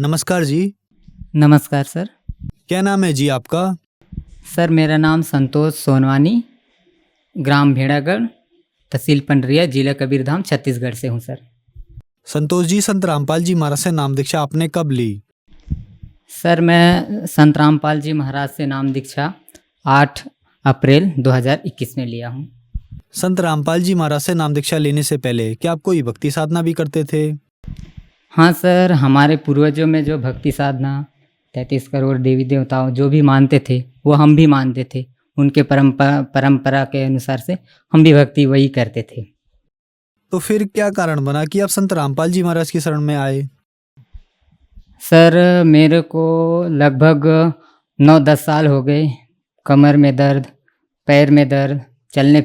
नमस्कार जी। नमस्कार सर। क्या नाम है जी आपका? सर मेरा नाम संतोष सोनवानी, ग्राम भेड़ागढ़, तहसील पंडरिया, जिला कबीरधाम, छत्तीसगढ़ से हूँ सर। संतोष जी, संत रामपाल जी महाराज से नाम दीक्षा आपने कब ली? सर मैं संत रामपाल जी महाराज से नाम दीक्षा 8 अप्रैल 2021 में लिया हूँ। संत रामपाल जी महाराज से नाम दीक्षा लेने से पहले क्या आप कोई भक्ति साधना भी करते थे? हाँ सर, हमारे पूर्वजों में जो भक्ति साधना 33 करोड़ देवी देवताओं जो भी मानते थे वो हम भी मानते थे। उनके परंपरा के अनुसार से हम भी भक्ति वही करते थे। तो फिर क्या कारण बना कि आप संत रामपाल जी महाराज की शरण में आए? सर मेरे को लगभग 9-10 साल हो गए। कमर में दर्द, पैर में दर्द, चलने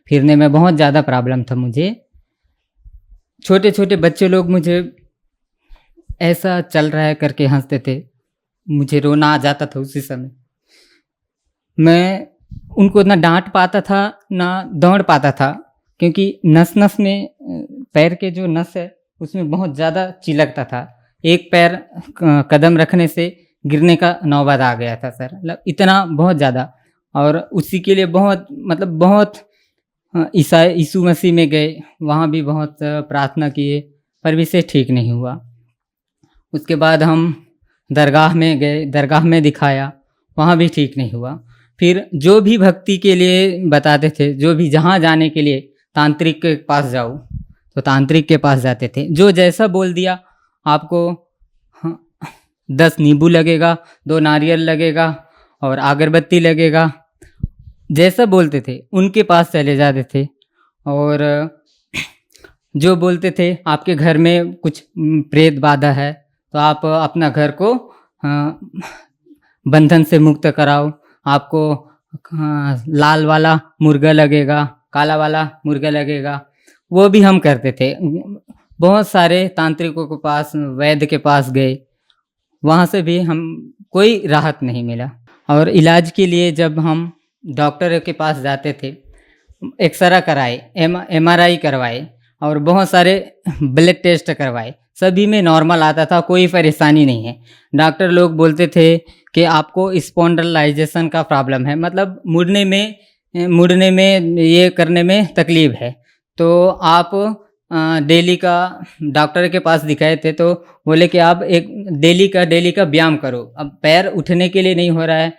फिरने में बहुत ज़्यादा प्रॉब्लम था मुझे। छोटे छोटे बच्चे लोग मुझे ऐसा चल रहा है करके हंसते थे, मुझे रोना आ जाता था उसी समय। मैं उनको ना डांट पाता था ना दौड़ पाता था, क्योंकि नस नस में पैर के जो नस है उसमें बहुत ज़्यादा चिलकता था। एक पैर कदम रखने से गिरने का नौबत आ गया था सर, मतलब इतना बहुत ज़्यादा। और उसी के लिए बहुत यीशु मसीह में गए, वहाँ भी बहुत प्रार्थना किए, पर भी से ठीक नहीं हुआ। उसके बाद हम दरगाह में गए, दरगाह में दिखाया, वहाँ भी ठीक नहीं हुआ। फिर जो भी भक्ति के लिए बताते थे, जो भी जहाँ जाने के लिए तांत्रिक के पास जाओ तो तांत्रिक के पास जाते थे। जो जैसा बोल दिया आपको 10 नींबू लगेगा, 2 नारियल लगेगा और अगरबत्ती लगेगा, जैसा बोलते थे उनके पास चले जाते थे। और जो बोलते थे आपके घर में कुछ प्रेत बाधा है तो आप अपना घर को बंधन से मुक्त कराओ, आपको लाल वाला मुर्गा लगेगा, काला वाला मुर्गा लगेगा, वो भी हम करते थे। बहुत सारे तांत्रिकों के पास, वैद्य के पास गए, वहाँ से भी हम कोई राहत नहीं मिला। और इलाज के लिए जब हम डॉक्टर के पास जाते थे, एक्सरा कराए, MRI करवाए और बहुत सारे ब्लड टेस्ट करवाए, सभी में नॉर्मल आता था, कोई परेशानी नहीं है। डॉक्टर लोग बोलते थे कि आपको स्पॉन्डिलाइजेशन का प्रॉब्लम है, मतलब मुड़ने में ये करने में तकलीफ है। तो आप डेली का डॉक्टर के पास दिखाए थे तो बोले कि आप एक डेली का व्यायाम करो। अब पैर उठने के लिए नहीं हो रहा है,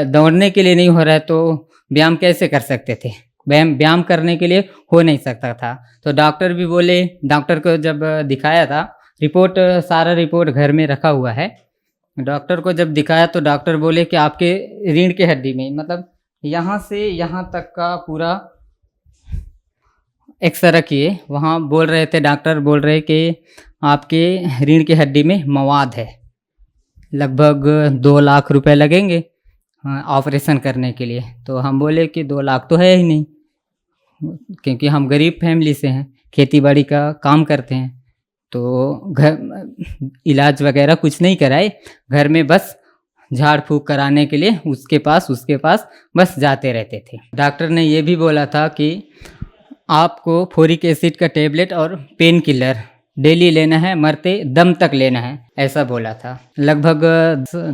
दौड़ने के लिए नहीं हो रहा है, तो व्यायाम कैसे कर सकते थे? व्यायाम करने के लिए हो नहीं सकता था। तो डॉक्टर भी बोले, डॉक्टर को जब दिखाया था, सारा रिपोर्ट घर में रखा हुआ है, डॉक्टर को जब दिखाया तो डॉक्टर बोले कि आपके रीढ़ की हड्डी में, मतलब यहाँ से यहाँ तक का पूरा एक्सरे किए, वहाँ बोल रहे थे, डॉक्टर बोल रहे कि आपके रीढ़ की हड्डी में मवाद है, लगभग 2 लाख रुपए लगेंगे ऑपरेशन करने के लिए। तो हम बोले कि 2 लाख तो है ही नहीं, क्योंकि हम गरीब फैमिली से हैं, खेती बाड़ी का काम करते हैं, तो घर इलाज वगैरह कुछ नहीं कराए, घर में बस झाड़ फूँक कराने के लिए उसके पास बस जाते रहते थे। डॉक्टर ने ये भी बोला था कि आपको फोरिक एसिड का टेबलेट और पेन किलर डेली लेना है, मरते दम तक लेना है, ऐसा बोला था। लगभग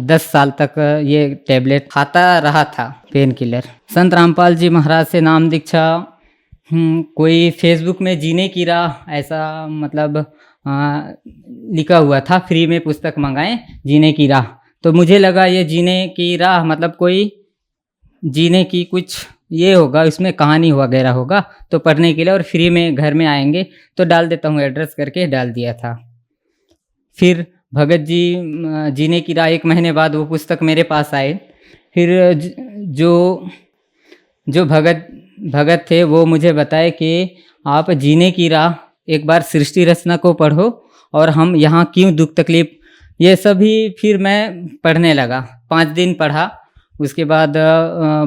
10 साल तक ये टेबलेट खाता रहा था, पेन किलर। संत रामपाल जी महाराज से नाम दीक्षा कोई फेसबुक में जीने की राह ऐसा मतलब लिखा हुआ था, फ्री में पुस्तक मंगाएं जीने की राह। तो मुझे लगा ये जीने की राह मतलब कोई जीने की कुछ ये होगा, इसमें कहानी वगैरह होगा, तो पढ़ने के लिए और फ्री में घर में आएंगे तो डाल देता हूँ, एड्रेस करके डाल दिया था। फिर भगत जी जीने की राह 1 महीने बाद वो पुस्तक मेरे पास आए। फिर जो भगत थे वो मुझे बताए कि आप जीने की राह एक बार सृष्टि रचना को पढ़ो और हम यहाँ क्यों दुख तकलीफ, ये सभी फिर मैं पढ़ने लगा। 5 दिन पढ़ा, उसके बाद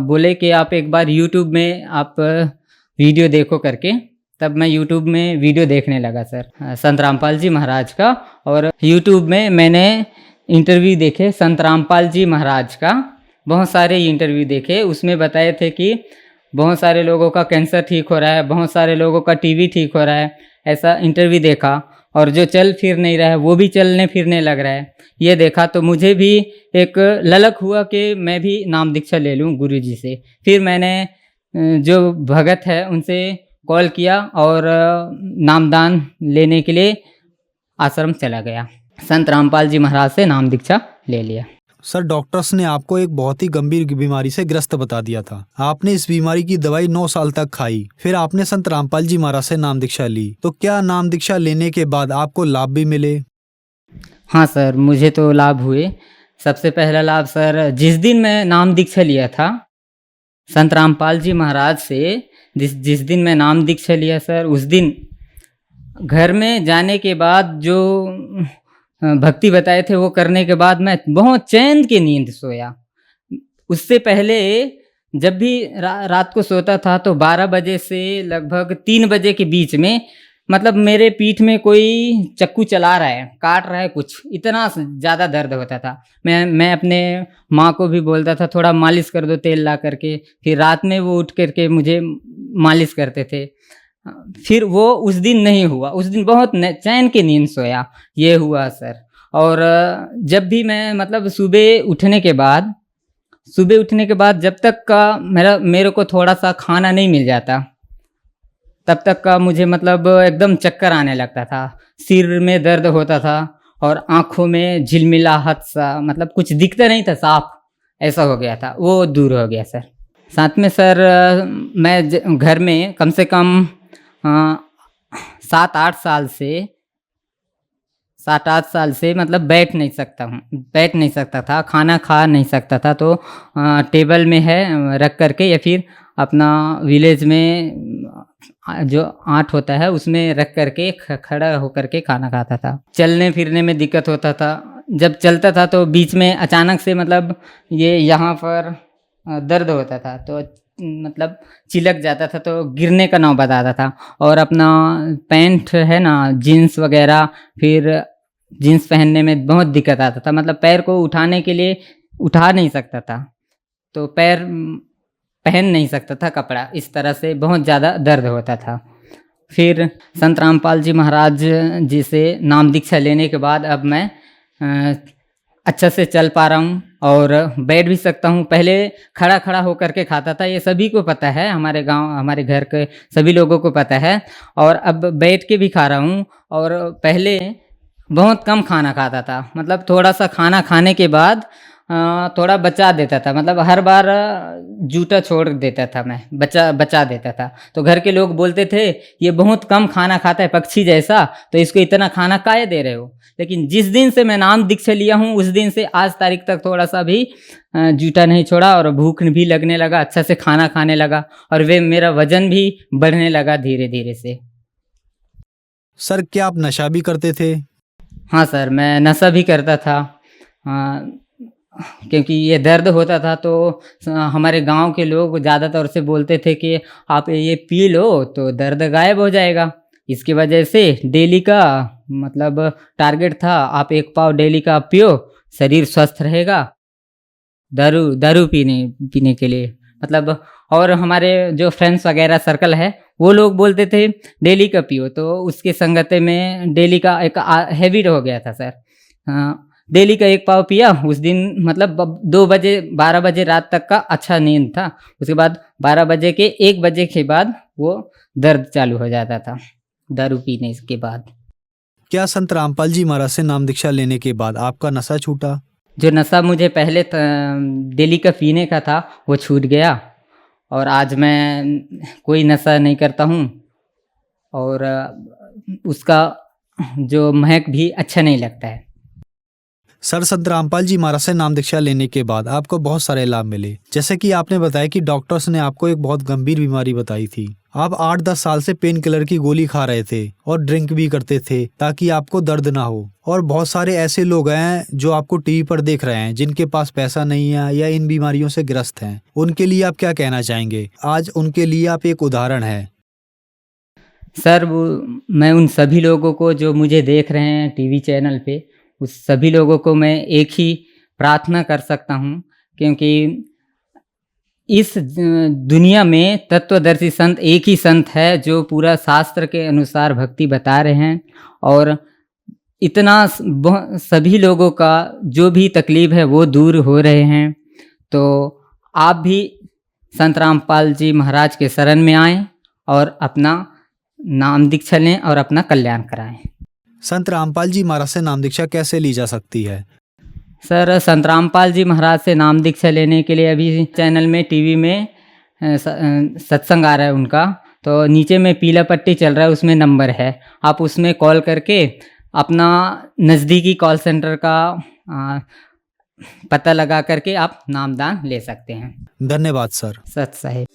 बोले कि आप एक बार YouTube में आप वीडियो देखो करके, तब मैं YouTube में वीडियो देखने लगा सर संत रामपाल जी महाराज का। और YouTube में मैंने इंटरव्यू देखे संत रामपाल जी महाराज का, बहुत सारे इंटरव्यू देखे, उसमें बताए थे कि बहुत सारे लोगों का कैंसर ठीक हो रहा है, बहुत सारे लोगों का टीबी ठीक हो रहा है, ऐसा इंटरव्यू देखा। और जो चल फिर नहीं रहा है वो भी चलने फिरने लग रहा है। ये देखा तो मुझे भी एक ललक हुआ कि मैं भी नाम दीक्षा ले लूँ गुरुजी से। फिर मैंने जो भगत है उनसे कॉल किया और नामदान लेने के लिए आश्रम चला गया। संत रामपाल जी महाराज से नाम दीक्षा ले लिया। सर, डॉक्टर्स ने आपको एक बहुत ही गंभीर बीमारी से ग्रस्त बता दिया था। आपने इस बीमारी की दवाई 9 साल तक खाई, फिर आपने संत रामपाल जी महाराज से नाम दीक्षा ली। तो क्या नाम दीक्षा लेने के बाद आपको लाभ भी मिले? हाँ सर, मुझे तो लाभ हुए। सबसे पहला लाभ सर, जिस दिन मैं नाम दीक्षा लिया था संत रामपाल जी महाराज से, जिस दिन मैं नाम दीक्षा लिया सर, उस दिन घर में जाने के बाद जो भक्ति बताए थे वो करने के बाद मैं बहुत चैन की नींद सोया। उससे पहले जब भी रात को सोता था तो 12 बजे से लगभग 3 बजे के बीच में मतलब मेरे पीठ में कोई चाकू चला रहा है, काट रहा है कुछ, इतना ज़्यादा दर्द होता था। मैं अपने माँ को भी बोलता था थोड़ा मालिश कर दो तेल ला करके, फिर रात में वो उठ करके मुझे मालिश करते थे। फिर वो उस दिन नहीं हुआ, उस दिन बहुत चैन की नींद सोया, ये हुआ सर। और जब भी मैं मतलब सुबह उठने के बाद जब तक का मेरे को थोड़ा सा खाना नहीं मिल जाता तब तक का मुझे मतलब एकदम चक्कर आने लगता था, सिर में दर्द होता था और आँखों में झिलमिलाहट सा, मतलब कुछ दिखता नहीं था साफ, ऐसा हो गया था। वो दूर हो गया सर। साथ में सर मैं घर में कम से कम 7-8 साल से मतलब बैठ नहीं सकता था, खाना खा नहीं सकता था। तो टेबल में है रख करके या फिर अपना विलेज में जो आट होता है उसमें रख करके खड़ा होकर के खाना खाता था। चलने फिरने में दिक्कत होता था। जब चलता था तो बीच में अचानक से मतलब ये यहाँ पर दर्द होता था तो मतलब चिलक जाता था तो गिरने का नौबत आता था। और अपना पैंट है ना, जीन्स वगैरह, फिर जीन्स पहनने में बहुत दिक्कत आता था। मतलब पैर को उठाने के लिए उठा नहीं सकता था, तो पैर पहन नहीं सकता था कपड़ा, इस तरह से बहुत ज़्यादा दर्द होता था। फिर संत रामपाल जी महाराज जी से नाम दीक्षा लेने के बाद अब मैं अच्छा से चल पा रहा हूँ और बैठ भी सकता हूँ। पहले खड़ा होकर के खाता था, ये सभी को पता है, हमारे गांव हमारे घर के सभी लोगों को पता है। और अब बैठ के भी खा रहा हूँ। और पहले बहुत कम खाना खाता था, मतलब थोड़ा सा खाना खाने के बाद थोड़ा बचा देता था, मतलब हर बार जूठा छोड़ देता था, मैं बचा देता था। तो घर के लोग बोलते थे ये बहुत कम खाना खाता है पक्षी जैसा, तो इसको इतना खाना काहे दे रहे हो। लेकिन जिस दिन से मैं नाम दीक्षा लिया हूँ उस दिन से आज तारीख तक थोड़ा सा भी जूठा नहीं छोड़ा और भूख भी लगने लगा, अच्छा से खाना खाने लगा और वे मेरा वजन भी बढ़ने लगा धीरे धीरे से। सर, क्या आप नशा भी करते थे? हाँ सर, मैं नशा भी करता था। क्योंकि ये दर्द होता था तो हमारे गांव के लोग ज़्यादातर से बोलते थे कि आप ये पी लो तो दर्द गायब हो जाएगा। इसकी वजह से डेली का मतलब टारगेट था, आप 1 पाव डेली का पियो, शरीर स्वस्थ रहेगा। दारू पीने के लिए मतलब, और हमारे जो फ्रेंड्स वगैरह सर्कल है वो लोग बोलते थे डेली का पियो, तो उसके संगते में डेली का एक हैबिट हो गया था सर। डेली का 1 पाव पिया, उस दिन मतलब 2 बजे 12 बजे रात तक का अच्छा नींद था। उसके बाद 12 बजे के 1 बजे के बाद वो दर्द चालू हो जाता था दारू पीने के बाद। क्या संत रामपाल जी महाराज से नाम दीक्षा लेने के बाद आपका नशा छूटा? जो नशा मुझे पहले डेली का पीने का था वो छूट गया और आज मैं कोई नशा नहीं करता हूँ और उसका जो महक भी अच्छा नहीं लगता है। सर, संत रामपाल जी महाराज से नाम दीक्षा लेने के बाद आपको बहुत सारे लाभ मिले, जैसे कि आपने बताया कि डॉक्टर्स ने आपको एक बहुत गंभीर बीमारी बताई थी। आप 8-10 साल से पेन किलर की गोली खा रहे थे और ड्रिंक भी करते थे ताकि आपको दर्द ना हो। और बहुत सारे ऐसे लोग हैं जो आपको टीवी पर देख रहे हैं जिनके पास पैसा नहीं है या इन बीमारियों से ग्रस्त हैं, उनके लिए आप क्या कहना चाहेंगे? आज उनके लिए आप एक उदाहरण है। सर, मैं उन सभी लोगों को जो मुझे देख रहे हैं टीवी चैनल पे, उस सभी लोगों को मैं एक ही प्रार्थना कर सकता हूँ, क्योंकि इस दुनिया में तत्वदर्शी संत एक ही संत है जो पूरा शास्त्र के अनुसार भक्ति बता रहे हैं और सभी लोगों का जो भी तकलीफ है वो दूर हो रहे हैं। तो आप भी संत रामपाल जी महाराज के शरण में आएं और अपना नाम दीक्षा लें और अपना कल्याण कराएं। संत रामपाल जी महाराज से नाम दीक्षा कैसे ली जा सकती है? सर, संत रामपाल जी महाराज से नाम दीक्षा लेने के लिए अभी चैनल में टीवी में सत्संग आ रहा है उनका, तो नीचे में पीला पट्टी चल रहा है, उसमें नंबर है, आप उसमें कॉल करके अपना नज़दीकी कॉल सेंटर का पता लगा करके आप नामदान ले सकते हैं। धन्यवाद सर। सत साहिब।